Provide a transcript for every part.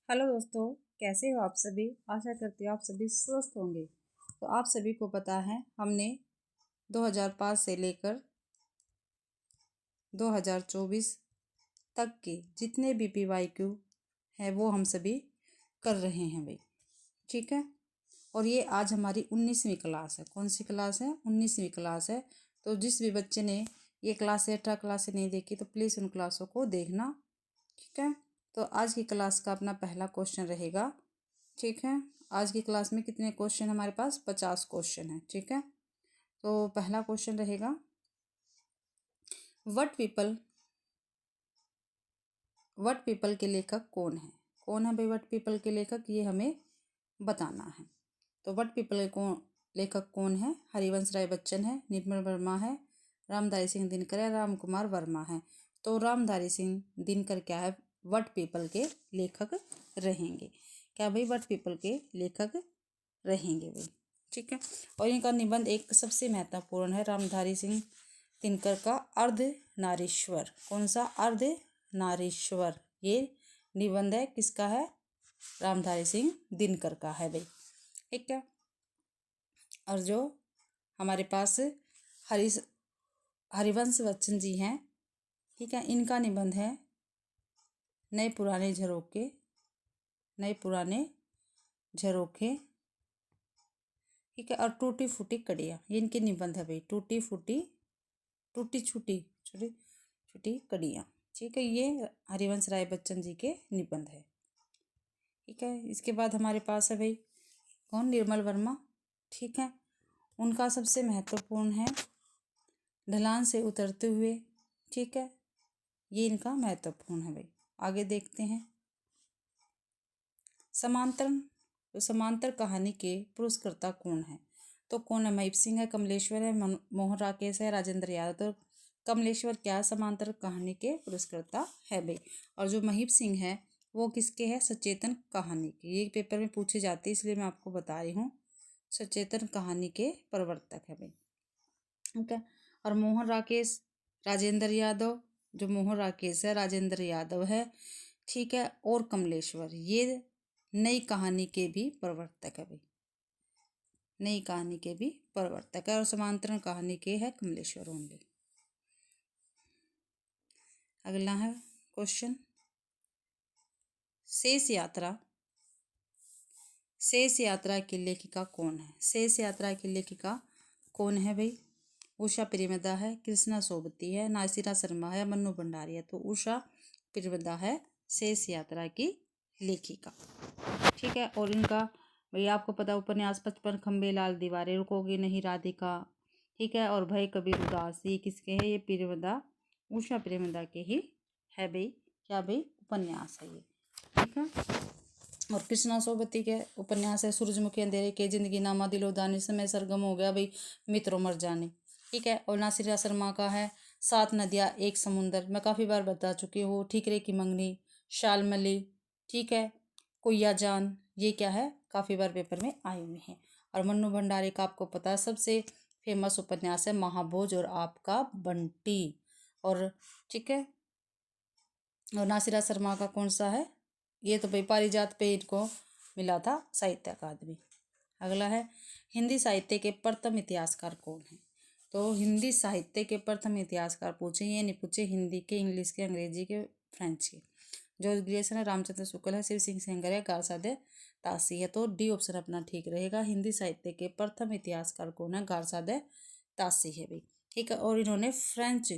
Hello दोस्तों, कैसे हो आप सभी। आशा करती हूँ आप सभी स्वस्थ होंगे। तो आप सभी को पता है हमने 2005 से लेकर 2024 तक के जितने भी PYQ हैं वो हम सभी कर रहे हैं भाई। ठीक है। और ये आज हमारी 19वीं क्लास है। कौन सी क्लास है? 19वीं क्लास है। तो जिस भी बच्चे ने ये क्लास 18 क्लासें नहीं देखी तो प्लीज़ उन क्लासों को देखना। ठीक है। तो आज की क्लास का अपना पहला क्वेश्चन रहेगा। ठीक है। आज की क्लास में कितने क्वेश्चन हमारे पास? 50 क्वेश्चन है। ठीक है। तो पहला क्वेश्चन रहेगा, वट पीपल के लेखक कौन है? कौन है भाई वट पीपल के लेखक? ये हमें बताना है। तो वट पीपल के लेखक कौन है? हरिवंश राय बच्चन है, निर्मल वर्मा है, रामधारी सिंह दिनकर है, राम कुमार वर्मा है। तो रामधारी सिंह दिनकर क्या है? वट पीपल के लेखक रहेंगे। क्या भाई? वट पीपल के लेखक रहेंगे भाई। ठीक है। और इनका निबंध एक सबसे महत्वपूर्ण है, रामधारी सिंह दिनकर का अर्धनारीश्वर। कौन सा? अर्धनारीश्वर। ये निबंध है किसका है? रामधारी सिंह दिनकर का है भाई। ठीक है। और जो हमारे पास हरिवंश बच्चन जी हैं, ठीक है, इनका निबंध है नए पुराने झरोखे। नए पुराने झरोखे। ठीक है। और टूटी फूटी कड़ियाँ, ये इनके निबंध है भाई। टूटी फूटी, टूटी छूटी, छोटी छोटी कड़ियाँ। ठीक है। ये हरिवंश राय बच्चन जी के निबंध है। ठीक है। इसके बाद हमारे पास है भाई कौन? निर्मल वर्मा। ठीक है। उनका सबसे महत्वपूर्ण है ढलान से उतरते हुए। ठीक है। ये इनका महत्वपूर्ण है भाई। आगे देखते हैं समांतर। तो समांतर कहानी के पुरस्कर्ता कौन है? तो कौन है? महीप सिंह है, कमलेश्वर है, मोहन राकेश है, राजेंद्र यादव। तो कमलेश्वर क्या? समांतर कहानी के पुरस्कर्ता है भाई। और जो महीप सिंह है वो किसके है? सचेतन कहानी के। ये पेपर में पूछे जाते हैं इसलिए मैं आपको बता रही हूँ। सचेतन कहानी के प्रवर्तक है भाई। ठीक है। और मोहन राकेश, राजेंद्र यादव। जो मोहन राकेश है राजेंद्र यादव है। ठीक है। और कमलेश्वर ये नई कहानी के भी प्रवर्तक है भाई। नई कहानी के भी प्रवर्तक है। और समांतरण कहानी के है कमलेश्वर ओनली। अगला है क्वेश्चन, शेष यात्रा। शेष यात्रा की लेखिका कौन है? शेष यात्रा की लेखिका कौन है भाई? उषा प्रेमदा है, कृष्णा सोबती है, नासिरा शर्मा है, मन्नू भंडारी है। तो उषा प्रेमदा है शेष यात्रा की लेखिका। ठीक है। और इनका भैया आपको पता उपन्यास 55 खंबे लाल दीवारें, रुकोगी नहीं राधिका। ठीक है। और भय कबीर उदास, ये किसके है? ये प्रेमदा, उषा प्रेमदा के ही है भाई। क्या भाई? उपन्यास है ये। ठीक है। और कृष्णा सोबती के उपन्यास है सूरजमुखी अंधेरे के, जिंदगी नामा, दिलो दानी, समय सरगम हो गया भाई, मित्रों मर जाने। ठीक है। और नासिरा शर्मा का है सात नदियाँ एक समुंदर, मैं काफ़ी बार बता चुकी हूँ। ठीकरे की मंगनी, शालमली। ठीक है। कुइया जान, ये क्या है? काफ़ी बार पेपर में आए हुए हैं। और मन्नू भंडारी का आपको पता है सबसे फेमस उपन्यास है महाभोज और आपका बंटी। और ठीक है। और नासिरा शर्मा का कौन सा है? ये तो भाई पारिजात पे इनको मिला था साहित्य अकादमी। अगला है हिंदी साहित्य के प्रथम इतिहासकार कौन है? तो हिंदी साहित्य के प्रथम इतिहासकार पूछे, ये नहीं पूछे हिंदी के, इंग्लिश के, अंग्रेजी के, फ्रेंच के। जॉर्ज ग्रेसन है, रामचंद्र शुक्ल है, शिव सिंह सेंगर है, गारसादे तासी है। तो डी ऑप्शन अपना ठीक रहेगा। हिंदी साहित्य के प्रथम इतिहासकार कौन है? गारसादे तासी है भाई। ठीक है। और इन्होंने फ्रेंच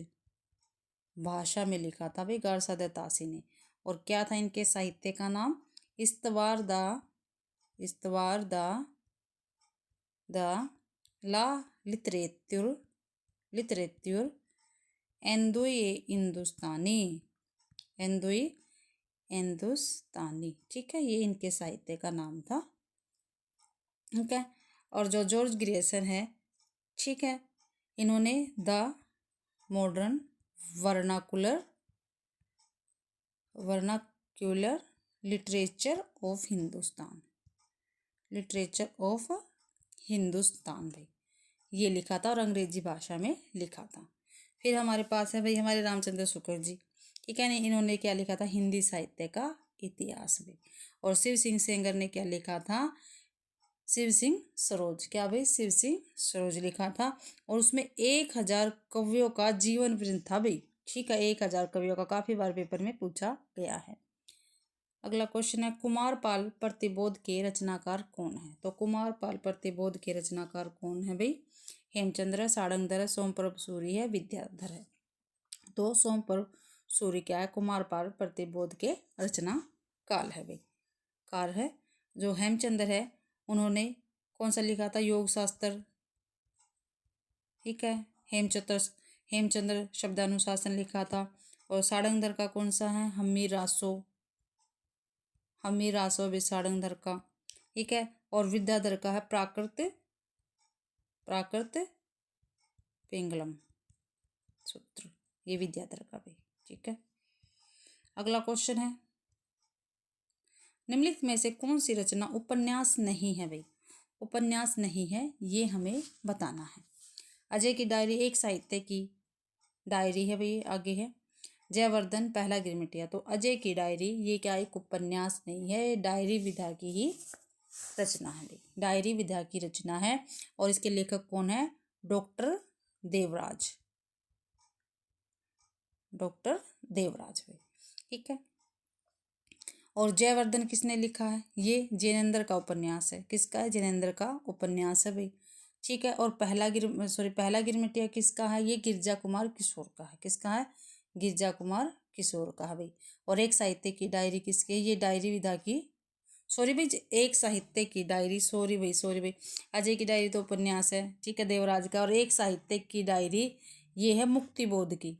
भाषा में लिखा था भाई गारसादे तासी ने। और क्या था इनके साहित्य का नाम? इस्तवार द ला लिटरेत्युर एंदुई हिंदुस्तानी। ठीक है। ये इनके साहित्य का नाम था। ठीक है। और जो जॉर्ज ग्रेसन है, ठीक है, इन्होंने the modern vernacular literature of Hindustan भाई ये लिखा था। और अंग्रेजी भाषा में लिखा था। फिर हमारे पास है भाई हमारे रामचंद्र शुक्ल जी। ठीक है। नहीं, इन्होंने क्या लिखा था? हिंदी साहित्य का इतिहास में। और शिव सिंह सेंगर ने क्या लिखा था? शिव सिंह सरोज। क्या भाई? शिव सिंह सरोज लिखा था। और उसमें 1000 कवियों का जीवन वृत्तांत था भाई। ठीक है, 1000 कवियों का काफी बार पेपर में पूछा गया है। अगला क्वेश्चन है, कुमारपाल प्रतिबोध के रचनाकार कौन है? तो कुमारपाल प्रतिबोध के रचनाकार कौन है भाई? हेमचंद्र, सारंगधर, सोमप्रभ सूरी है, विद्याधर है। तो सोमप्रभ सूरी क्या है? कुमारपाल प्रतिबोध के रचना काल है भाई, कार है। जो हेमचंद्र है उन्होंने कौन सा लिखा था? योग शास्त्र। ठीक है, हेमचंद्र शब्दानुशासन लिखा था। और सारंगधर का कौन सा है? हम्मी रासो भी सारंगधर का। ठीक है, और विद्याधर का है प्राकृत पिंगलम सूत्र, ये विद्याधर का भी। ठीक है, अगला क्वेश्चन है, निम्नलिखित में से कौन सी रचना उपन्यास नहीं है भाई? उपन्यास नहीं है, ये हमें बताना है। अजय की डायरी एक साहित्य की डायरी है भाई। आगे है जयवर्धन पहला गिरमिटिया। तो अजय की डायरी ये क्या, एक उपन्यास नहीं है, डायरी विधा की ही रचना है भाई, डायरी विधा की रचना है। और इसके लेखक कौन है? डॉक्टर देवराज भाई। ठीक है, और जयवर्धन किसने लिखा है? ये जैनेन्द्र का उपन्यास है। किसका है? जैनेन्द्र का उपन्यास है भाई। ठीक है, और पहला गिरमिटिया किसका है? ये गिरजा कुमार किशोर का है। किसका है? गिरजा कुमार किशोर का है भाई। और एक साहित्य की डायरी किसकी है? ये डायरी विधा की, सॉरी भाई, एक साहित्य की डायरी, सॉरी भाई, अजय की डायरी तो उपन्यास है। ठीक है, देवराज का। और एक साहित्य की डायरी ये है मुक्तिबोध की,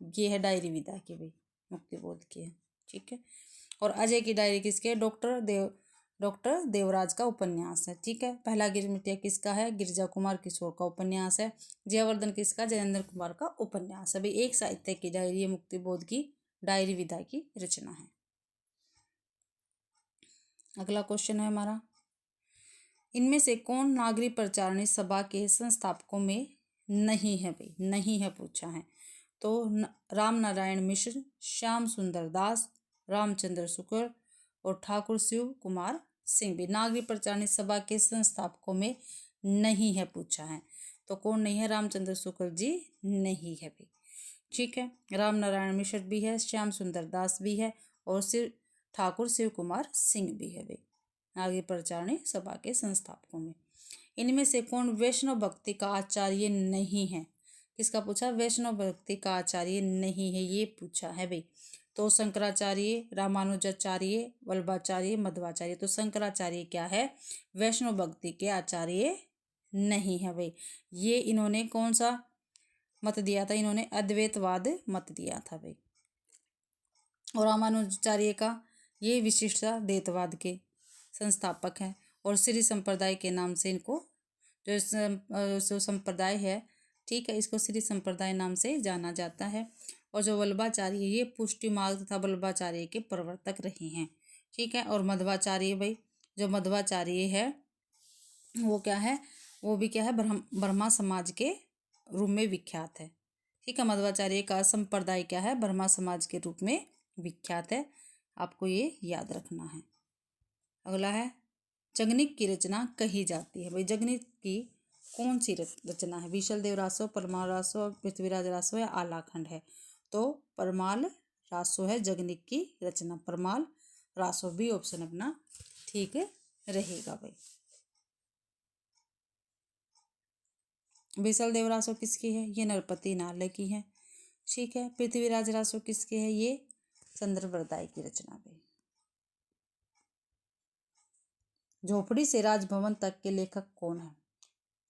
ये है डायरी विधा की भाई, मुक्तिबोध की है। ठीक है, और अजय की डायरी किसकी है? डॉक्टर देवराज का उपन्यास है। ठीक है, पहला गिरमिटिया किसका है? गिरजा कुमार किशोर का उपन्यास है। जयवर्धन किसका? जयेंद्र कुमार का उपन्यास है भाई। एक साहित्य की डायरी है, मुक्तिबोध की डायरी विधा की रचना है। अगला क्वेश्चन है हमारा, इनमें से कौन नागरी प्रचारणी सभा के संस्थापकों में नहीं है भाई? नहीं है पूछा है। तो राम नारायण मिश्र, श्याम सुंदर दास, रामचंद्र शुक्ल और ठाकुर शिव कुमार सिंह भी नागरी प्रचारणी सभा के संस्थापकों में नहीं है पूछा है। तो कौन नहीं है? रामचंद्र शुक्ल जी नहीं है भाई। ठीक है, राम नारायण मिश्र भी है, श्याम सुंदर दास भी है, और ठाकुर शिव कुमार सिंह भी है भाई नागरी प्रचारणी सभा के संस्थापकों में। इनमें से कौन वैष्णव भक्ति का आचार्य नहीं है? किसका पूछा? वैष्णव भक्ति का आचार्य नहीं है, ये पूछा है भाई। तो शंकराचार्य, रामानुजाचार्य, वल्लभाचार्य, मध्वाचार्य। तो शंकराचार्य क्या है? वैष्णव भक्ति के आचार्य नहीं है भाई। ये इन्होंने कौन सा मत दिया था? इन्होंने अद्वैतवाद मत दिया था भाई। और रामानुजाचार्य का ये विशिष्टाद्वैतवाद के संस्थापक हैं। और श्री संप्रदाय के नाम से इनको जो संप्रदाय है, ठीक है, इसको श्री संप्रदाय नाम से जाना जाता है। और जो वल्लभाचार्य, ये पुष्टि मार्ग तथा वल्लभाचार्य के प्रवर्तक रहे हैं। ठीक है, और मध्वाचार्य भाई, जो मध्वाचार्य है वो क्या है? वो भी क्या है? ब्रह्मा समाज के रूप में विख्यात है। ठीक है, मध्वाचार्य का संप्रदाय क्या है? ब्रह्मा समाज के रूप में विख्यात है, आपको ये याद रखना है। अगला है, जगनिक की रचना कही जाती है भाई। जगनिक की कौन सी रचना है? विशलदेव रासो, परमाल रासो, पृथ्वीराज रासो या आलाखंड है? तो परमाल रासो है जगनिक की रचना, परमाल रासो भी ऑप्शन अपना ठीक रहेगा भाई। विशलदेव रासो किसकी है? ये नरपति नाले की है। ठीक है, पृथ्वीराज रासो किसकी है? ये चंद्रवरदाय की रचना भाई। झोपड़ी से राजभवन तक के लेखक कौन है?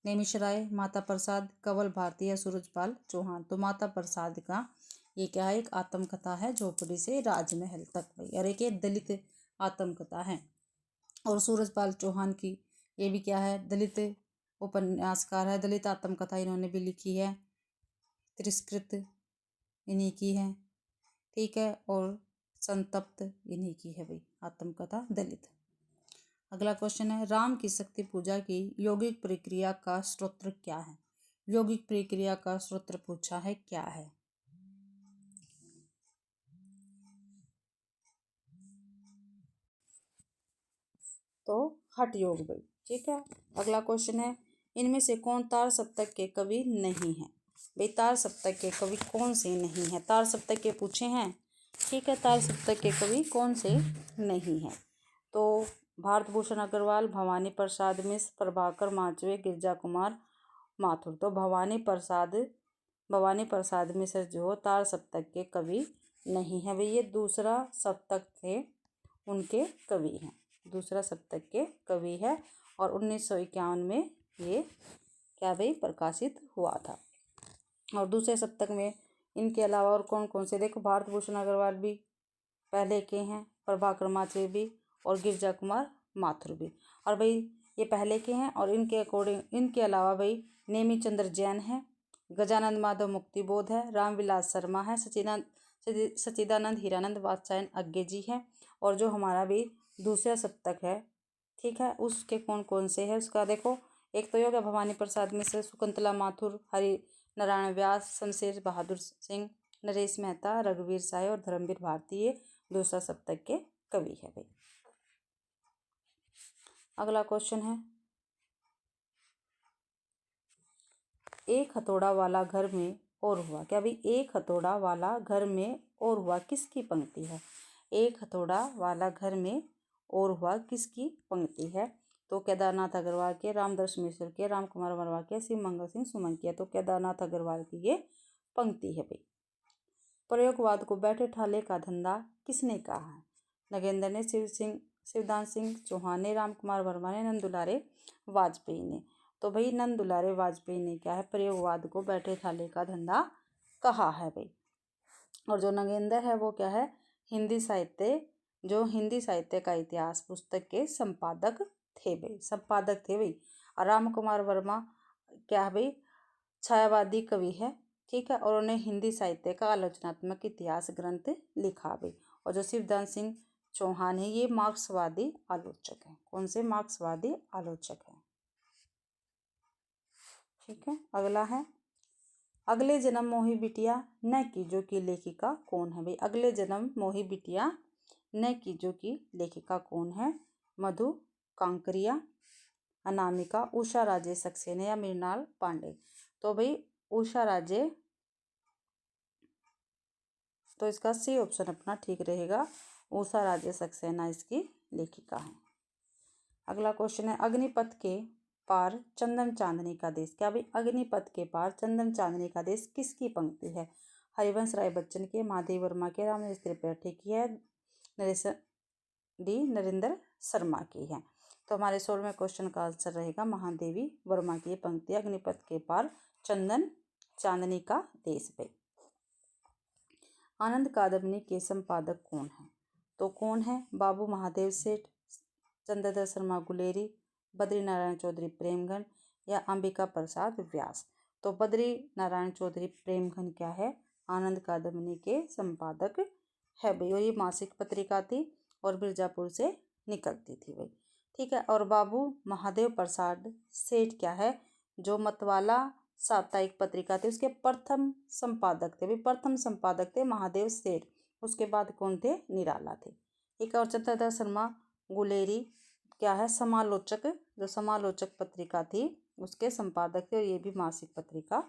नेमिष राय, माता प्रसाद, कंवल भारती या सूरजपाल चौहान। तो माता प्रसाद का ये क्या है? एक आत्मकथा है, झोपड़ी से राजमहल तक भाई, और एक ये दलित आत्मकथा है। और सूरजपाल चौहान की ये भी क्या है? दलित उपन्यासकार है, दलित आत्मकथा इन्होंने भी लिखी है। तिरस्कृत इन्हीं की है। ठीक है, और संतप्त इन्हीं की है भाई आत्मकथा दलित। अगला क्वेश्चन है, राम की शक्ति पूजा की यौगिक प्रक्रिया का स्रोत क्या है? यौगिक प्रक्रिया का स्रोत पूछा है, क्या है? हठ योग भाई। ठीक है, अगला क्वेश्चन है, इनमें से कौन तार सप्तक के कवि नहीं है। भाई तार सप्तक के कवि कौन से नहीं है, तार सप्तक के पूछे हैं। ठीक है, तार सप्तक के कवि कौन से नहीं है। तो भारत भूषण अग्रवाल, भवानी प्रसाद मिश्र, प्रभाकर माचवे, गिरजा कुमार माथुर। तो भवानी प्रसाद मिश्र जो तार सप्तक के कवि नहीं है भाई, ये दूसरा सप्तक थे उनके कवि हैं, दूसरा सप्तक के कवि है। और 1951 में ये क्या भाई प्रकाशित हुआ था। और दूसरे सप्तक में इनके अलावा और कौन कौन से, देखो भारत भूषण अग्रवाल भी पहले के हैं, प्रभाकर माचवे भी, और गिरजा कुमार माथुर भी। और भाई ये पहले के हैं। और इनके अलावा भाई नेमी चंद्र जैन है, गजानंद माधव मुक्तिबोध है, रामविलास शर्मा है, सच्चिदानंद हीरानंद वात्स्यायन अज्ञे जी है। और जो हमारा भी दूसरा सप्तक है, ठीक है, उसके कौन कौन से है उसका देखो, एक तो योगा भवानी प्रसाद मिश्र, शकुंतला माथुर, हरि नारायण व्यास, शमशेर बहादुर सिंह, नरेश मेहता, रघुवीर साय और धर्मवीर भारती, ये दूसरा सप्तक के कवि है भाई। अगला क्वेश्चन है, एक हथौड़ा वाला घर में और हुआ। क्या भाई, एक हथौड़ा वाला घर में और हुआ किसकी पंक्ति है। एक हथौड़ा वाला घर में और हुआ किसकी पंक्ति है। तो केदारनाथ अग्रवाल के, रामदर्श मिश्र के, राम कुमार वर्मा के, शिव मंगल सिंह सुमन के। तो केदारनाथ अग्रवाल की ये पंक्ति है भाई। प्रयोगवाद को बैठे ठाले का धंधा किसने कहा है। नगेंद्र ने, शिवदान सिंह चौहान ने, राम कुमार वर्मा ने, नंद दुलारे वाजपेयी ने। तो भाई नंद दुलारे वाजपेयी ने क्या है, प्रयोगवाद को बैठे ठाले का धंधा कहा है भाई। और जो नगेंद्र है वो क्या है, हिंदी साहित्य का इतिहास पुस्तक के संपादक थे भाई। और राम कुमार वर्मा क्या है भाई, छायावादी कवि है। ठीक है, और उन्हें हिंदी साहित्य का आलोचनात्मक इतिहास ग्रंथ लिखा भाई। और जो शिवदान सिंह चौहान है ये मार्क्सवादी आलोचक हैं। कौन से, मार्क्सवादी आलोचक हैं। ठीक है, अगला है, अगले जन्म मोही बिटिया न कीजो की लेखिका कौन है भाई। अगले जन्म मोही बिटिया न कीजो की लेखिका कौन है। मधु कांकरिया, अनामिका, उषा राजे सक्सेना या मृणाल पांडे। तो भाई उषा राजे, तो इसका सी ऑप्शन अपना ठीक रहेगा, उषा राजे सक्सेना इसकी लेखिका है। अगला क्वेश्चन है, अग्निपथ के पार चंदन चांदनी का देश। क्या भाई, अग्निपथ के पार चंदन चांदनी का देश किसकी पंक्ति है। हरिवंश राय बच्चन के, महादेव वर्मा के, रामनेश त्रिपाठी की है, नरेंद्र शर्मा की है। तो हमारे 16वें क्वेश्चन का आंसर रहेगा महादेवी वर्मा की पंक्ति, अग्निपथ के पार चंदन चांदनी का देश पे। आनंद कादम्बनी के संपादक कौन है। तो कौन है, बाबू महादेव सेठ, चंद्रधर शर्मा गुलेरी, बद्री नारायण चौधरी प्रेमघन या अंबिका प्रसाद व्यास। तो बद्री नारायण चौधरी प्रेमघन क्या है, आनंद कादम्बनी के संपादक है भाई। और ये मासिक पत्रिका थी और मिर्जापुर से निकलती थी भाई। ठीक है, और बाबू महादेव प्रसाद सेठ क्या है, जो मतवाला साप्ताहिक पत्रिका थी उसके प्रथम संपादक थे भाई। प्रथम संपादक थे महादेव सेठ, उसके बाद कौन थे, निराला थे। ठीक है, और चंद्रधर शर्मा गुलेरी क्या है, समालोचक, जो समालोचक पत्रिका थी उसके संपादक थे और ये भी मासिक पत्रिका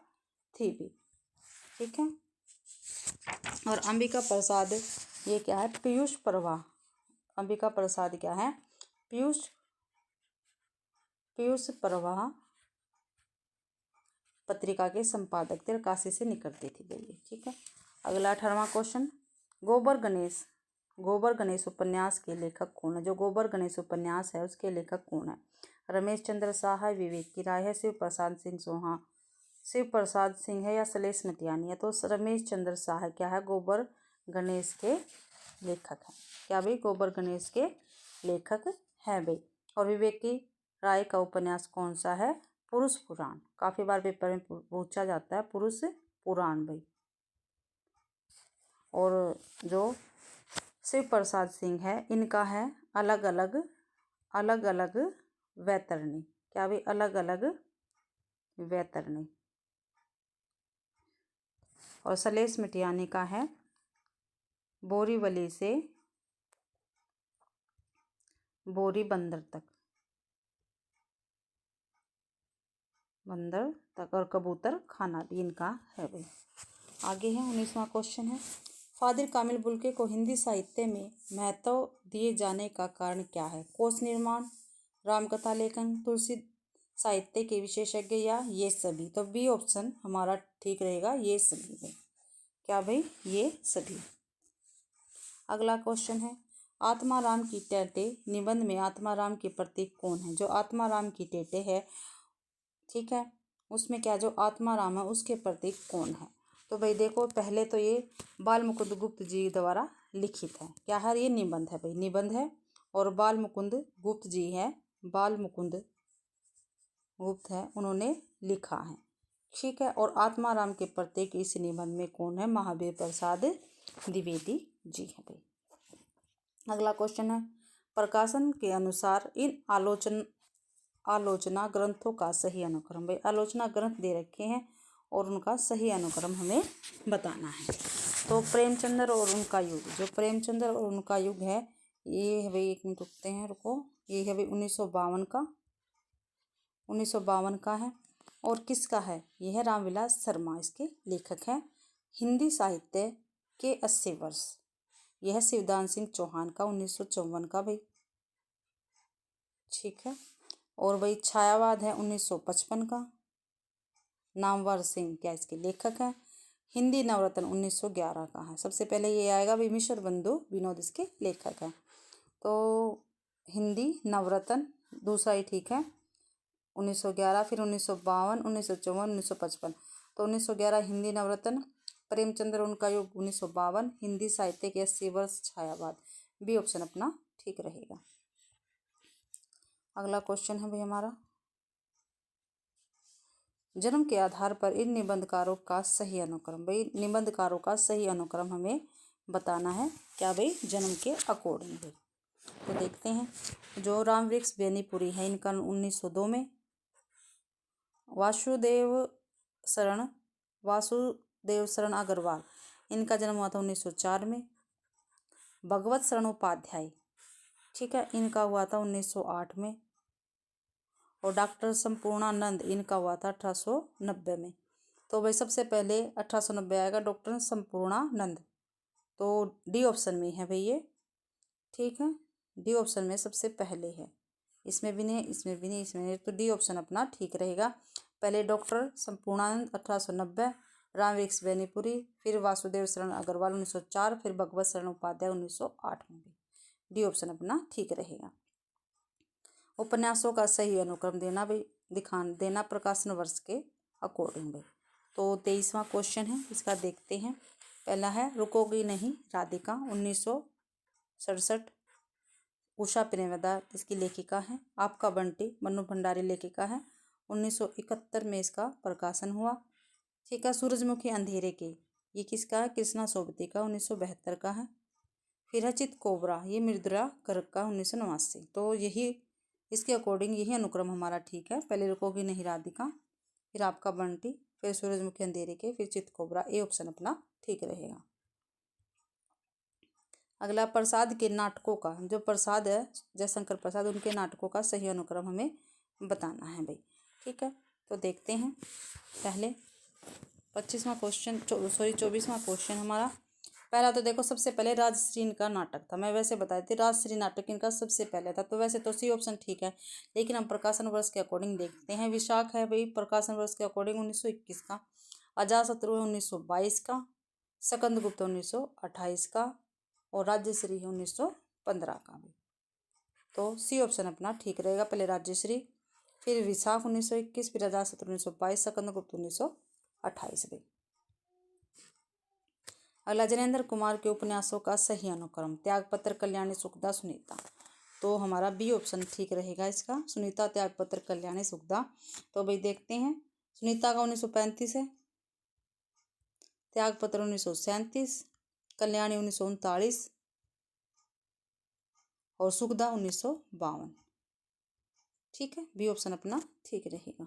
थी भी। ठीक है, और अंबिका प्रसाद ये क्या है, पीयूष प्रवाह। अंबिका प्रसाद क्या है, पीयूष प्रवाह पत्रिका के संपादक थे, काशी से निकलती थी भैया। ठीक है, अगला 18वां क्वेश्चन, गोबर गणेश उपन्यास के लेखक कौन है। जो गोबर गणेश उपन्यास है उसके लेखक कौन है। रमेश चंद्र शाह है, विवेक की राय है, शिव प्रसाद सिंह है या सलेश नटियानी है। तो रमेश चंद्र शाह क्या है, गोबर गणेश के लेखक हैं। क्या भाई, गोबर गणेश के लेखक हैं भाई। और विवेक की राय का उपन्यास कौन सा है, पुरुष पुराण। काफ़ी बार पेपर में पूछा जाता है पुरुष पुराण भाई। और जो शिव प्रसाद सिंह है इनका है अलग अलग वैतरणी। क्या भाई, अलग अलग वैतरणी। और सलेश मिटियानी का है बोरीवली से बोरी बंदर तक। बंदर तक और कबूतर खाना भी इनका है भाई। आगे है 19वां क्वेश्चन है, फादिल कामिल बुल्के को हिंदी साहित्य में महत्व दिए जाने का कारण क्या है? कोश निर्माण, रामकथा लेखन, तुलसी साहित्य के विशेषज्ञ या ये सभी? तो बी ऑप्शन हमारा ठीक रहेगा, ये सभी में। क्या भाई? ये सभी। अगला क्वेश्चन है, आत्माराम की टेटे निबंध में आत्माराम के प्रतीक कौन है? जो आत्माराम की टेटे है, ठीक है, उसमें क्या जो आत्माराम है उसके प्रतीक कौन है? तो भाई देखो, पहले तो ये बाल मुकुंद गुप्त जी द्वारा लिखित है। क्या है? ये निबंध है भाई, निबंध है और बाल मुकुंद गुप्त जी है, बाल मुकुंद गुप्त है, उन्होंने लिखा है, ठीक है। और आत्माराम के प्रत्येक इस निबंध में कौन है? महावीर प्रसाद द्विवेदी जी है भाई। अगला क्वेश्चन है, प्रकाशन के अनुसार इन आलोचना ग्रंथों का सही अनुक्रम। भाई आलोचना ग्रंथ दे रखे हैं और उनका सही अनुक्रम हमें बताना है। तो प्रेमचंद्र और उनका युग, जो प्रेमचंद्र और उनका युग है ये है भाई, एक मिनट रुकते हैं, रुको, ये है भाई 1952 का है। और किसका है? यह है रामविलास शर्मा, इसके लेखक हैं। हिंदी साहित्य के 80 वर्ष, यह शिवदान सिंह चौहान का 1954 का भाई, ठीक है। और भाई छायावाद है 1955 का, नामवर सिंह क्या इसके लेखक हैं। हिंदी नवरत्न 1911 का है, सबसे पहले ये आएगा भाई, मिश्र बंधु विनोद इसके लेखक हैं। तो हिंदी नवरत्न दूसरा ही ठीक है, 1911, फिर 1952, 1954, 1955। तो 1911 हिंदी नवरत्न, प्रेमचंद्र उनका युग 1952, हिंदी साहित्य के 80 वर्ष, छायावाद। बी ऑप्शन अपना ठीक रहेगा। अगला क्वेश्चन है भाई हमारा, जन्म के आधार पर इन निबंधकारों का सही अनुक्रम। भाई निबंधकारों का सही अनुक्रम हमें बताना है। क्या भाई? जन्म के अकॉर्डिंग भाई। तो देखते हैं, जो रामवृक्ष बेनीपुरी है इनका 1902 में, वासुदेव शरण अग्रवाल इनका जन्म हुआ था 1904 में। भगवत शरण उपाध्याय, ठीक है, इनका हुआ था 1908 में। और डॉक्टर संपूर्णानंद इनका हुआ था 1890 में। तो भाई सबसे पहले 1890 आएगा डॉक्टर संपूर्णानंद, तो डी ऑप्शन में है भाई ये, ठीक है, डी ऑप्शन में सबसे पहले है, इसमें भी नहीं, इसमें भी नहीं, इसमें नहीं, तो डी ऑप्शन अपना ठीक रहेगा। पहले डॉक्टर संपूर्णानंद 1890, रामवृक्ष बेनीपुरी, फिर वासुदेव शरण अग्रवाल 1904, फिर भगवत शरण उपाध्याय 1908 में भी। डी ऑप्शन अपना ठीक रहेगा। उपन्यासों का सही अनुक्रम देना भाई, देना प्रकाशन वर्ष के अकॉर्डिंग भाई। तो 23वां क्वेश्चन है, इसका देखते हैं। पहला है, रुकोगी नहीं राधिका 1967, उषा प्रेमदा इसकी लेखिका है। आपका बंटी मन्नू भंडारी लेखिका है, 1971 में इसका प्रकाशन हुआ, ठीक है। सूरजमुखी अंधेरे के, ये किसका है? कृष्णा सोबती का, 1972 का है। फिर है चित कोबरा, ये मृदुला गर्ग का, 1989। तो यही इसके अकॉर्डिंग यही अनुक्रम हमारा ठीक है। पहले रुकोगी नहीं राधिका, फिर आपका बंटी, फिर सूरजमुखी अंधेरे के, फिर चित कोबरा। ए ऑप्शन अपना ठीक रहेगा। अगला, प्रसाद के नाटकों का, जो प्रसाद है जयशंकर प्रसाद, उनके नाटकों का सही अनुक्रम हमें बताना है भाई, ठीक है। तो देखते हैं, पहले 24वां क्वेश्चन हमारा। पहला तो देखो, सबसे पहले राजश्री इनका नाटक था, मैं वैसे बताई थी राजश्री नाटक इनका सबसे पहले था, तो वैसे तो सी ऑप्शन ठीक है, लेकिन हम प्रकाशन वर्ष के अकॉर्डिंग देखते हैं। विशाख है भाई प्रकाशन वर्ष के अकॉर्डिंग 1921 का, अजातशत्रु है 1922 का, सकंदगुप्त 1928 का, और राज्यश्री है 1915 का भी। तो सी ऑप्शन अपना ठीक रहेगा। पहले राज्यश्री, फिर विशाख 1921, फिर अजातशत्रु 1922, सकंदगुप्त 1928 भी। अगला, जनेंद्र कुमार के उपन्यासों का सही अनुक्रम। त्यागपत्र, कल्याणी, सुखदा, सुनीता। तो हमारा बी ऑप्शन ठीक रहेगा इसका, सुनीता, त्यागपत्र, कल्याणी, सुखदा। तो भाई देखते हैं, सुनीता का 1935 है, त्यागपत्र 1937, कल्याणी 1939 और सुखदा 1952, ठीक है। बी ऑप्शन अपना ठीक रहेगा।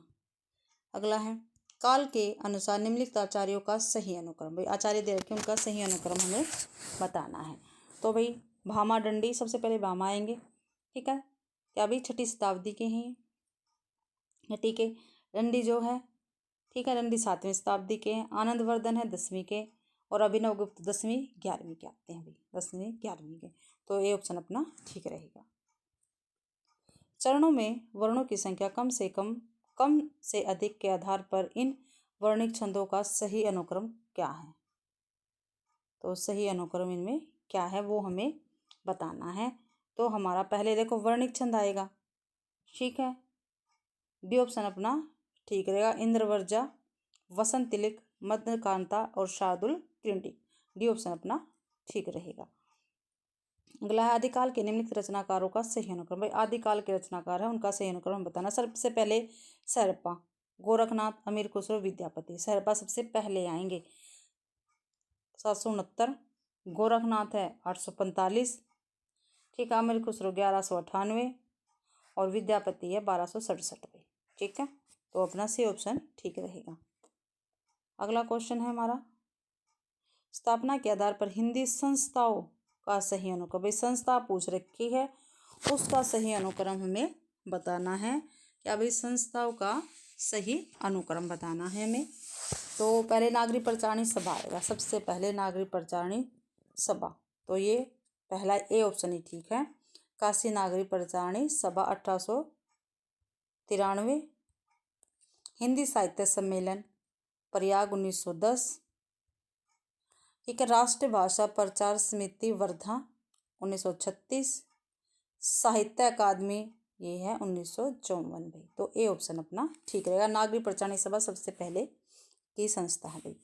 अगला है, काल के अनुसार निम्नलिखित आचार्यों का सही अनुक्रम। भाई आचार्य दे रखे, उनका सही अनुक्रम हमें बताना है। तो भाई भामा दंडी, सबसे पहले भामा आएंगे, ठीक है। क्या भाई 6ठी शताब्दी के हैं, ठीक है। रंडी जो है, ठीक है, रंडी 7वीं शताब्दी के हैं। आनंदवर्धन है 10वीं के, और अभिनव गुप्त 10वीं 11वीं के आते हैं भाई, 10वीं 11वीं के। तो ये ऑप्शन अपना ठीक रहेगा। चरणों में वर्णों की संख्या कम से अधिक के आधार पर इन वर्णिक छंदों का सही अनुक्रम क्या है? तो सही अनुक्रम इनमें क्या है वो हमें बताना है। तो हमारा पहले देखो वर्णिक छंद आएगा, ठीक है, डी ऑप्शन अपना ठीक रहेगा। इंद्रवर्जा, वसंत तिलक, मध्यकांता और शार्दुल कृंडी, डी ऑप्शन अपना ठीक रहेगा। अगला है आदिकाल के निम्नलिखित रचनाकारों का सही अनुक्रम। भाई आदिकाल के रचनाकार है, उनका सही अनुक्रम बताना। सबसे पहले सरपा, गोरखनाथ, अमीर खुसरो, विद्यापति। सरपा सबसे पहले आएंगे 769, गोरखनाथ है 845, ठीक है, अमीर खुसरो 1198 और विद्यापति है 1267। ठीक है, तो अपना सी ऑप्शन ठीक रहेगा। अगला क्वेश्चन है हमारा, स्थापना के आधार पर हिंदी संस्थाओं का सही अनुक्रम। भाई संस्था पूछ रखी है, उसका सही अनुक्रम हमें बताना है। क्या भाई संस्थाओं का सही अनुक्रम बताना है हमें। तो पहले नागरिक प्रचारणी सभा आएगा, सबसे पहले नागरिक प्रचारणी सभा, तो ये पहला ए ऑप्शन ही ठीक है। काशी नागरिक प्रचारणी सभा 1893। हिंदी साहित्य सम्मेलन प्रयाग 1910, ठीक है। राष्ट्रीय भाषा प्रचार समिति वर्धा 1936। साहित्य अकादमी ये है 1954 भाई, तो ए ऑप्शन अपना ठीक रहेगा। नागरिक प्रचारणी सभा सबसे पहले की संस्था है भाई।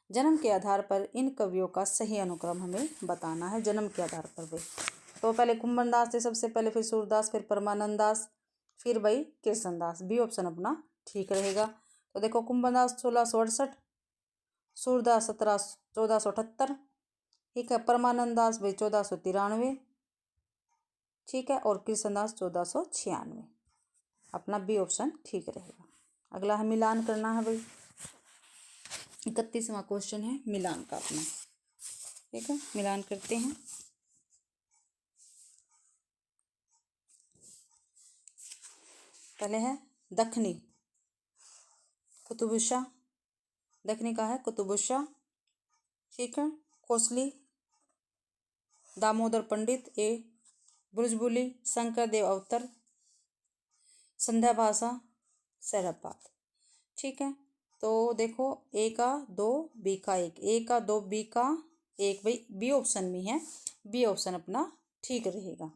जन्म के आधार पर इन कवियों का सही अनुक्रम हमें बताना है। जन्म के आधार पर भाई, तो पहले कुंभन दास थे सबसे पहले, फिर सूरदास, फिर परमानंद दास, फिर भाई कृष्णदास, बी ऑप्शन अपना ठीक रहेगा। तो देखो कुंभन दास 1668, सूरदास 1478, ठीक है, परमानंद दास भाई 1493, ठीक है, और कृष्णदास 1496, अपना बी ऑप्शन ठीक रहेगा। अगला है मिलान करना है भाई, 31वां क्वेश्चन है मिलान का अपना, ठीक है, मिलान करते हैं। पहले है दखनी कुतुबुशाह, दखनी का है कुतुबुशाह, ठीक है, कोसली, दामोदर पंडित, ए बुरजबुली, शंकरदेव अवतर, संध्या भाषा, सरहपात, ठीक है। तो देखो ए का 2 बी का 1, ए का 2 बी का 1 भाई बी ऑप्शन में है, बी ऑप्शन अपना ठीक रहेगा।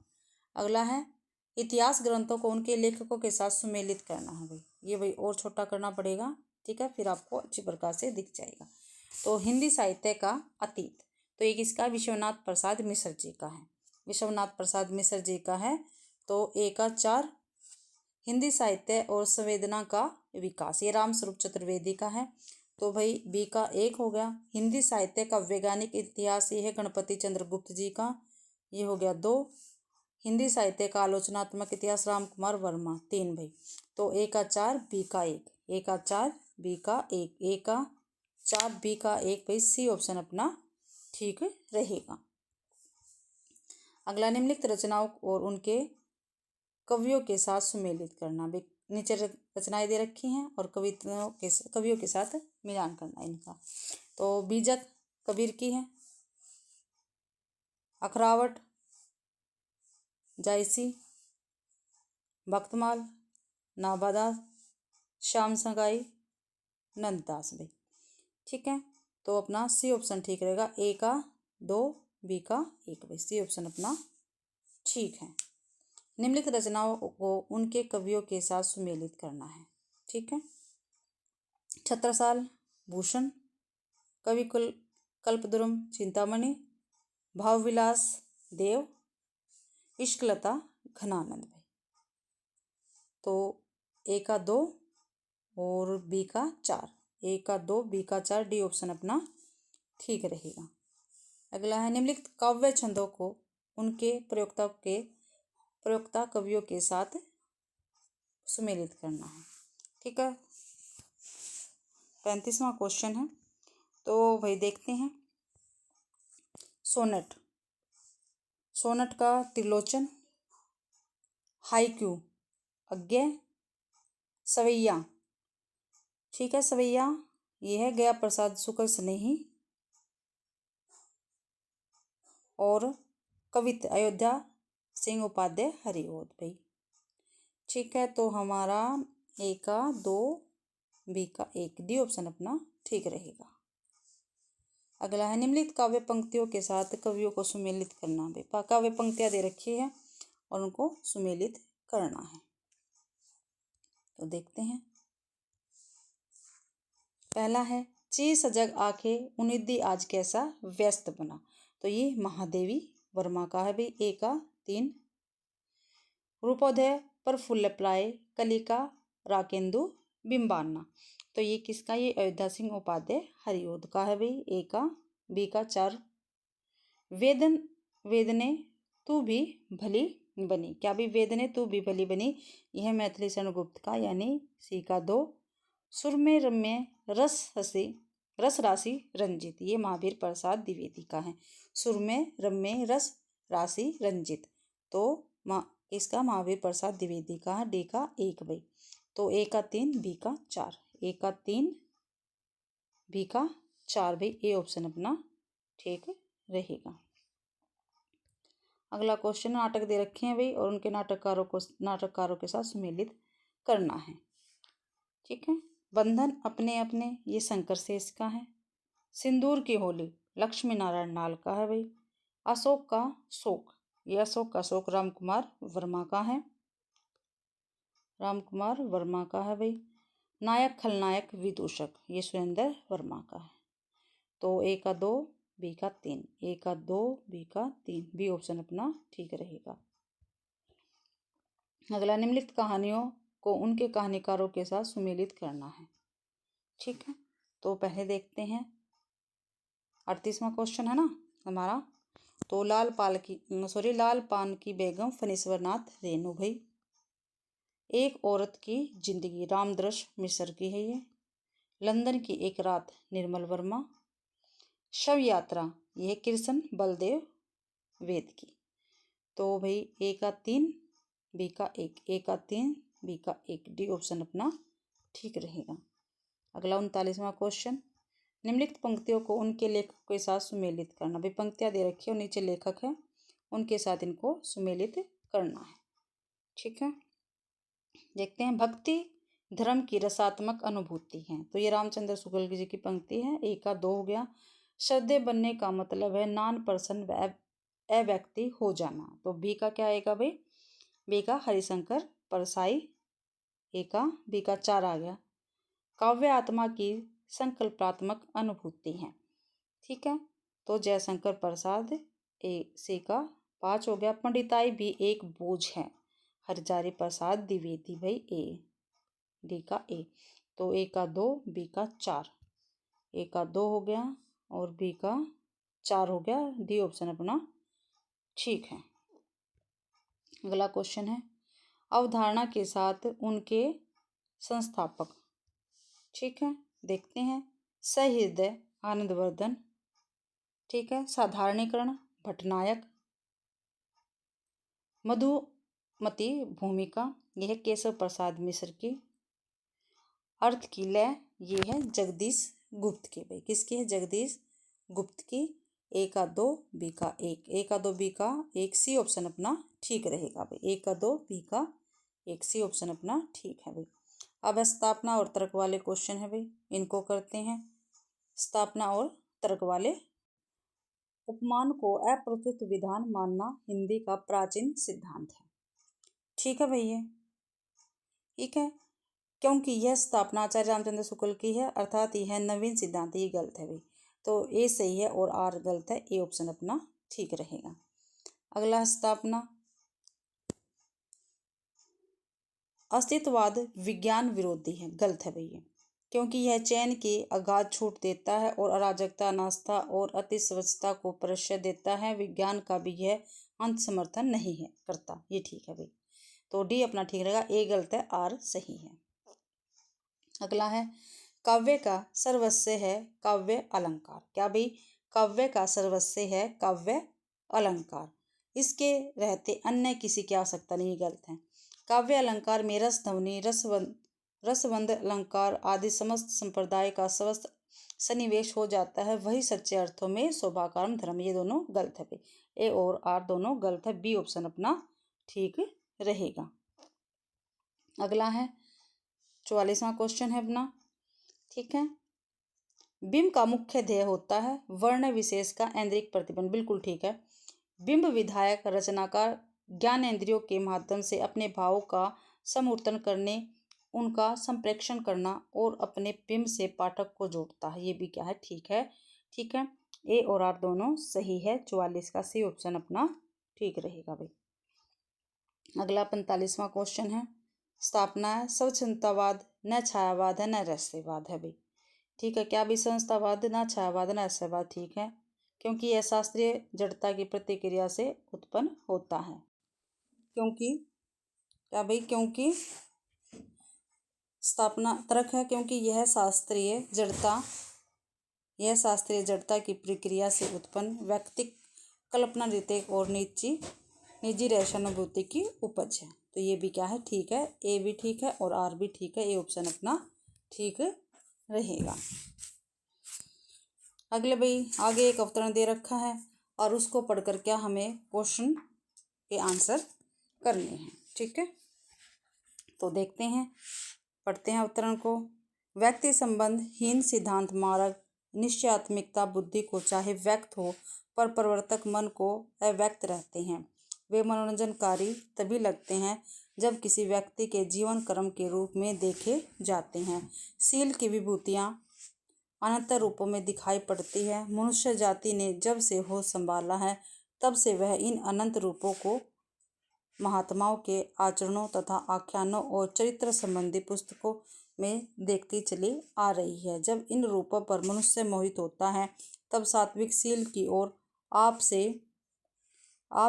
अगला है इतिहास ग्रंथों को उनके लेखकों के साथ सुमेलित करना है भाई, ये भाई और छोटा करना पड़ेगा, ठीक है, फिर आपको अच्छी प्रकार से दिख जाएगा। तो हिंदी साहित्य का अतीत, तो ये किसका, विश्वनाथ प्रसाद मिश्र जी का है, विश्वनाथ प्रसाद मिश्र जी का है। तो ए का 4 हिंदी साहित्य और संवेदना का विकास, ये रामस्वरूप चतुर्वेदी का है। तो भाई बी का 1 हो गया। हिंदी साहित्य का वैज्ञानिक इतिहास, ये है गणपति चंद्र गुप्त जी का, ये हो गया 2। हिंदी साहित्य का आलोचनात्मक इतिहास राम कुमार वर्मा, 3 भाई। तो ए का 4 बी का 1, ए का 4 बी का 1, ए का 4 बी का 1 भाई, सी ऑप्शन अपना ठीक रहेगा। अगला निम्नलिखित रचनाओं और उनके कवियों के साथ सुमेलित करना। भाई नीचे रचनाएं दे रखी हैं और कवियों के साथ मिलान करना इनका। तो बीजक कबीर की है, अखरावट, जायसी, भक्तमाल, नाभादास, श्याम सगाई, नंददास भाई, ठीक है। तो अपना सी ऑप्शन ठीक रहेगा, ए का 2 बी का 1 भाई, सी ऑप्शन अपना ठीक है। निम्नलिखित रचनाओं को उनके कवियों के साथ सुमेलित करना है, ठीक है। छत्रसाल भूषण, कवि कल्पद्रुम चिंतामणि, भावविलास देव, इश्कलता घनानंद भाई। तो ए का 2 और बी का 4, ए का 2 बी का 4, डी ऑप्शन अपना ठीक रहेगा। अगला है निम्नलिखित काव्य छंदों को उनके प्रयोक्ता कवियों के साथ सुमेलित करना है, ठीक है। 35वां क्वेश्चन है, तो भाई देखते हैं। सोनेट, सोनेट का त्रिलोचन, हाइक्यू अज्ञे, सवैया, ठीक है, सवैया ये है गया प्रसाद शुक्ल स्नेही। और कवित अयोध्या सिंह उपाध्याय हरिओद भाई। ठीक है, तो हमारा ए का 2, बी का 1, डी ऑप्शन अपना ठीक रहेगा। अगला है निम्नलिखित काव्य पंक्तियों के साथ कवियों को सुमेलित करना। भाई काव्य पंक्तियां दे रखी है और उनको सुमेलित करना है, तो देखते हैं। पहला है ची सजग आंखें उनिद्धि आज कैसा व्यस्त बना। तो ये महादेवी वर्मा का है भाई, ए का 3। रूपोदय पर फूल पलाए कलिका राकेंदु बिंबाना। तो ये किसका, ये अयोध्या सिंह उपाध्याय हरिओद का है भाई, ए का, बी का 4। वेदन वेदने तू भी भली बनी। क्या भी वेदने तू भी भली बनी, यह मैथिली शरण गुप्त का यानी सी का 2। सुर में रम्य रस राशि रंजित, ये महावीर प्रसाद द्विवेदी का है। सुर में रम्य रस राशि रंजित, तो इसका महावीर प्रसाद द्विवेदी का है, डी का 1 भाई। तो ए का 3, बी का 4, ए का 3, बी का 4 भाई, ए ऑप्शन अपना ठीक रहेगा। अगला क्वेश्चन, नाटक दे रखे हैं भाई और उनके नाटककारों के साथ सुमेलित करना है। ठीक है, बंधन अपने अपने, ये शंकर शेष का है। सिंदूर की होली लक्ष्मी नारायण नाल का है भाई। अशोक का शोक, ये अशोक का शोक रामकुमार वर्मा का है, रामकुमार वर्मा का है भाई। नायक खलनायक विदूषक, ये सुरेंद्र वर्मा का है। तो ए का 2, बी का 3, ए का 2, बी का 3, बी ऑप्शन अपना ठीक रहेगा। अगला निम्नलिखित कहानियों को उनके कहानीकारों के साथ सुमेलित करना है। ठीक है, तो पहले देखते हैं 38वां क्वेश्चन है ना हमारा। तो लाल पान की बेगम फणीश्वर नाथ रेणु भाई। एक औरत की जिंदगी रामदृश मिश्र की है ये। लंदन की एक रात निर्मल वर्मा। शव यात्रा यह कृष्ण बलदेव वेद की। तो भाई ए का 3, बी का 1, ए का 3, बी का 1, डी ऑप्शन अपना ठीक रहेगा। अगला 39वां क्वेश्चन, निम्नलिखित पंक्तियों को उनके लेखक के साथ सुमेलित करना। भाई पंक्तियां दे रखी है और नीचे लेखक है, उनके साथ इनको सुमेलित करना है। ठीक है, देखते हैं। भक्ति धर्म की रसात्मक अनुभूति है, तो ये रामचंद्र शुक्ल जी की पंक्ति है, ए का 2 हो गया। श्रद्धेय बनने का मतलब है नॉन पर्सन अव्यक्ति हो जाना, तो बी का क्या आएगा भाई, बी का हरिशंकर परसाई, ए का, बी का 4 आ गया। काव्य आत्मा की संकल्पात्मक अनुभूति है। ठीक है, तो जयशंकर प्रसाद, ए, सी का 5 हो गया। पंडिताई भी एक बोझ है, हरजारी प्रसाद द्विवेदी भाई, ए, डी का ए। तो ए का 2, बी का 4, ए का 2 हो गया और बी का 4 हो गया, डी ऑप्शन अपना ठीक है। अगला क्वेश्चन है अवधारणा के साथ उनके संस्थापक। ठीक है, देखते हैं। सहृदय आनंदवर्धन, ठीक है। साधारणीकरण भटनायक। मधुमती भूमिका यह है केशव प्रसाद मिश्र की। अर्थ की लय ये है जगदीश गुप्त की। भाई किसकी है, जगदीश गुप्त की। ए का 2, बी का 1, ए का 2, बी का 1, सी ऑप्शन अपना ठीक रहेगा भाई। ए का 2, बी का 1, सी ऑप्शन अपना ठीक है भाई। अब स्थापना और तर्क वाले क्वेश्चन है भाई, इनको करते हैं। स्थापना और तर्क वाले। उपमान को अप्रस्तुत विधान मानना हिंदी का प्राचीन सिद्धांत है। ठीक है भैया, ठीक है, क्योंकि यह स्थापना आचार्य रामचंद्र शुक्ल की है, अर्थात यह नवीन सिद्धांत, ये गलत है भाई। तो ए सही है और आर गलत है, ए ऑप्शन अपना ठीक रहेगा। अगला स्थापना। अस्तित्ववाद विज्ञान विरोधी है, गलत है भैया, क्योंकि यह चयन की अगाध छूट देता है और अराजकता, अनास्था और अति स्वच्छता को प्रश्रय देता है। विज्ञान का भी यह अंत समर्थन नहीं है करता, ये ठीक है भाई। तो डी अपना ठीक रहेगा, ए गलत है, आर सही है। अगला है काव्य का सर्वस्व है काव्य अलंकार। क्या भाई, काव्य का सर्वस्व है काव्य अलंकार, इसके रहते अन्य किसी की आवश्यकता नहीं, गलत है। काव्य अलंकार में रस ध्वनि रसबंध, अलंकार आदि समस्त संप्रदाय का स्वस्थ सन्निवेश हो जाता है, वही सच्चे अर्थों में शोभाकारम धर्म। ये दोनों गलत है भाई, ए और आर दोनों गलत है, बी ऑप्शन अपना ठीक रहेगा। अगला है 44वां क्वेश्चन है अपना, ठीक है। बिंब का मुख्य ध्येय होता है वर्ण विशेष का ऐन्द्रिक प्रतिबिंब, बिल्कुल ठीक है। बिंब विधायक रचनाकार ज्ञानेंद्रियों के माध्यम से अपने भावों का समूर्तन करने, उनका संप्रेक्षण करना और अपने बिंब से पाठक को जोड़ता है। ये भी क्या है, ठीक है, ठीक है। ए और आर दोनों सही है, 44 का सी ऑप्शन अपना ठीक रहेगा भाई। अगला 45वां क्वेश्चन है, स्थापना है स्वच्छंदतावाद, न छायावाद है, न रहस्यवाद है भाई, ठीक है। क्या भी संस्थावाद, न छायावाद, न रहस्यवाद, ठीक है, क्योंकि यह शास्त्रीय जड़ता की प्रतिक्रिया से उत्पन्न होता है। क्योंकि क्या भाई, क्योंकि स्थापना तर्क है, क्योंकि यह शास्त्रीय जड़ता की प्रक्रिया से उत्पन्न व्यक्तिक कल्पना रीतिक और निजी रहस्यानुभूति की उपज है। तो ये भी क्या है, ठीक है, ए भी ठीक है और आर भी ठीक है, ए ऑप्शन अपना ठीक रहेगा। अगले भाई आगे एक अवतरण दे रखा है और उसको पढ़कर क्या हमें क्वेश्चन के आंसर करने हैं, ठीक है। तो देखते हैं, पढ़ते हैं अवतरण को। व्यक्ति संबंधहीन सिद्धांत मार्ग निश्चयात्मिकता बुद्धि को चाहे व्यक्त हो पर प्रवर्तक मन को अव्यक्त रहते हैं। वे मनोरंजनकारी तभी लगते हैं जब किसी व्यक्ति के जीवन कर्म के रूप में देखे जाते हैं। शील की विभूतियाँ अनंत रूपों में दिखाई पड़ती है। मनुष्य जाति ने जब से होश संभाला है तब से वह इन अनंत रूपों को महात्माओं के आचरणों तथा आख्यानों और चरित्र संबंधी पुस्तकों में देखती चली आ रही है। जब इन रूपों पर मनुष्य मोहित होता है तब सात्विक शील की ओर आप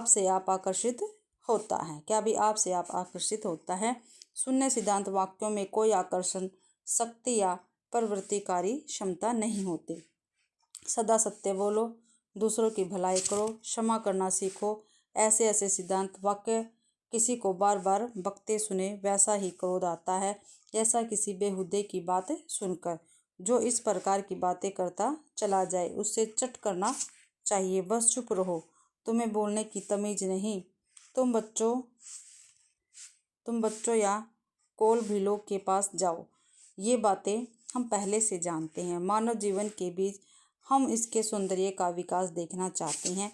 से आप आकर्षित होता है। क्या भी आप से आप आकर्षित होता है। शून्य सिद्धांत वाक्यों में कोई आकर्षण शक्ति या प्रवृत्तिकारी क्षमता नहीं होती। सदा सत्य बोलो, दूसरों की भलाई करो, क्षमा करना सीखो, ऐसे ऐसे सिद्धांत वाक्य किसी को बार बार बकते सुने वैसा ही क्रोध आता है जैसा किसी बेहुदे की बात सुनकर। जो इस प्रकार की बातें करता चला जाए उससे चट करना चाहिए। बस चुप रहो, तुम्हें बोलने की तमीज नहीं। तुम बच्चों या कोल भीलों के पास जाओ। ये बातें हम पहले से जानते हैं। मानव जीवन के बीच हम इसके सौंदर्य का विकास देखना चाहते हैं।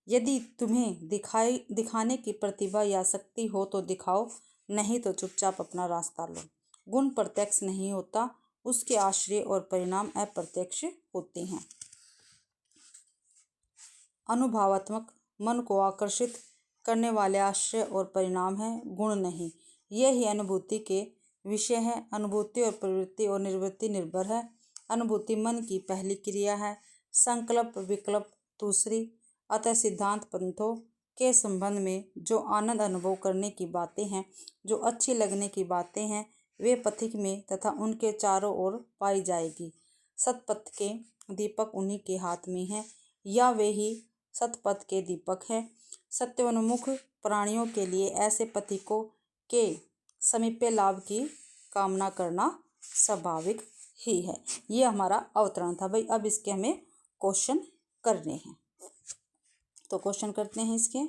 यदि तुम्हें दिखाने की प्रतिभा या शक्ति हो तो दिखाओ, नहीं तो चुपचाप अपना रास्ता लो। गुण प्रत्यक्ष नहीं होता, उसके आश्रय और परिणाम अप्रत्यक्ष होते हैं। अनुभवात्मक मन को आकर्षित करने वाले आश्रय और परिणाम है, गुण नहीं। यही अनुभूति के विषय है। अनुभूति और प्रवृत्ति और निवृत्ति निर्भर है। अनुभूति मन की पहली क्रिया है, संकल्प विकल्प दूसरी। अतः सिद्धांत पंथों के संबंध में जो आनंद अनुभव करने की बातें हैं, जो अच्छी लगने की बातें हैं, वे पथिक में तथा उनके चारों ओर पाई जाएगी। सतपथ के दीपक उन्हीं के हाथ में हैं, या वे ही सतपथ के दीपक हैं। सत्योन्मुख प्राणियों के लिए ऐसे पथिकों के समीपे लाभ की कामना करना स्वाभाविक ही है। ये हमारा अवतरण था भाई। अब इसके हमें क्वेश्चन करने हैं, तो क्वेश्चन करते हैं इसके।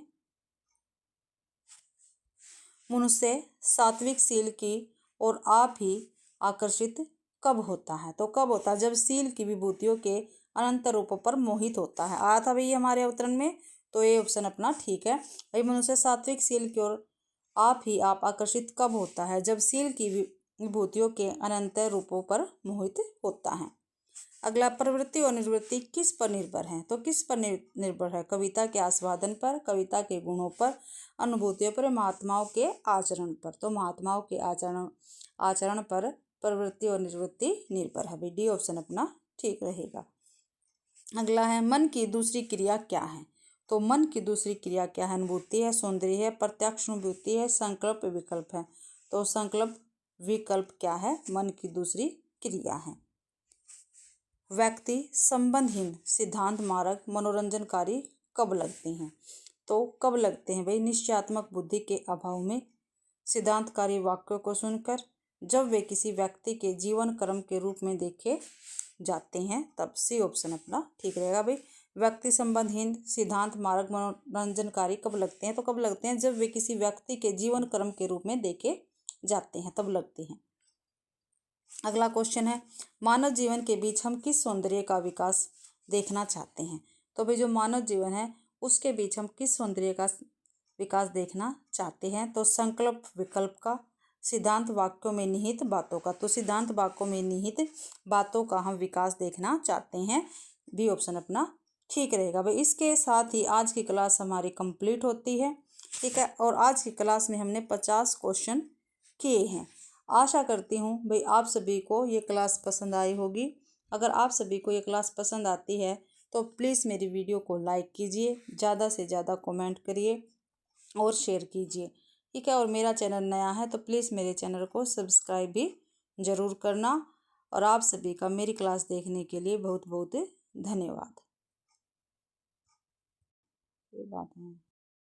मनुष्य सात्विक शील की और आप ही आकर्षित कब होता है? तो कब होता है? जब शील की विभूतियों के अनंत रूपों पर मोहित होता है। आया था भाई हमारे अवतरण में, तो ये ऑप्शन अपना ठीक है भाई। मनुष्य सात्विक शील की ओर आप ही आप आकर्षित कब होता है? जब शील की विभूतियों के अनंत रूपों पर मोहित होता है। अगला, प्रवृत्ति और निवृत्ति किस पर निर्भर है? तो किस पर निर्भर है? कविता के आस्वादन पर, कविता के गुणों पर, अनुभूतियों पर, महात्माओं के आचरण पर। तो महात्माओं के आचरण पर प्रवृत्ति और निवृत्ति निर्भर है। डी ऑप्शन अपना ठीक रहेगा। अगला है, मन की दूसरी क्रिया क्या है? तो मन की दूसरी क्रिया क्या है? अनुभूति है, सौंदर्य है, प्रत्यक्ष अनुभूति है, संकल्प विकल्प है। तो संकल्प विकल्प क्या है? मन की दूसरी क्रिया है। व्यक्ति संबंधहीन सिद्धांत मार्ग मनोरंजनकारी कब लगते हैं? तो कब लगते हैं भाई? निश्चयात्मक बुद्धि के अभाव में, सिद्धांतकारी वाक्यों को सुनकर, जब वे किसी व्यक्ति के जीवन क्रम के रूप में देखे जाते हैं तब। सी ऑप्शन अपना ठीक रहेगा भाई। व्यक्ति संबंधहीन सिद्धांत मार्ग मनोरंजनकारी कब लगते हैं? तो कब लगते हैं? जब वे किसी व्यक्ति के जीवन क्रम के रूप में देखे जाते हैं तब लगते हैं। अगला क्वेश्चन है, मानव जीवन के बीच हम किस सौंदर्य का विकास देखना चाहते हैं? तो भाई जो मानव जीवन है उसके बीच हम किस सौंदर्य का विकास देखना चाहते हैं? तो संकल्प विकल्प का, सिद्धांत वाक्यों में निहित बातों का। तो सिद्धांत वाक्यों में निहित बातों का हम विकास देखना चाहते हैं। बी ऑप्शन अपना ठीक रहेगा भाई। इसके साथ ही आज की क्लास हमारी कंप्लीट होती है, ठीक है। और आज की क्लास में हमने 50 क्वेश्चन किए हैं। आशा करती हूँ भाई आप सभी को ये क्लास पसंद आई होगी। अगर आप सभी को ये क्लास पसंद आती है तो प्लीज़ मेरी वीडियो को लाइक कीजिए, ज़्यादा से ज़्यादा कमेंट करिए और शेयर कीजिए, ठीक है। और मेरा चैनल नया है तो प्लीज़ मेरे चैनल को सब्सक्राइब भी ज़रूर करना। और आप सभी का मेरी क्लास देखने के लिए बहुत बहुत धन्यवाद। ये बात है।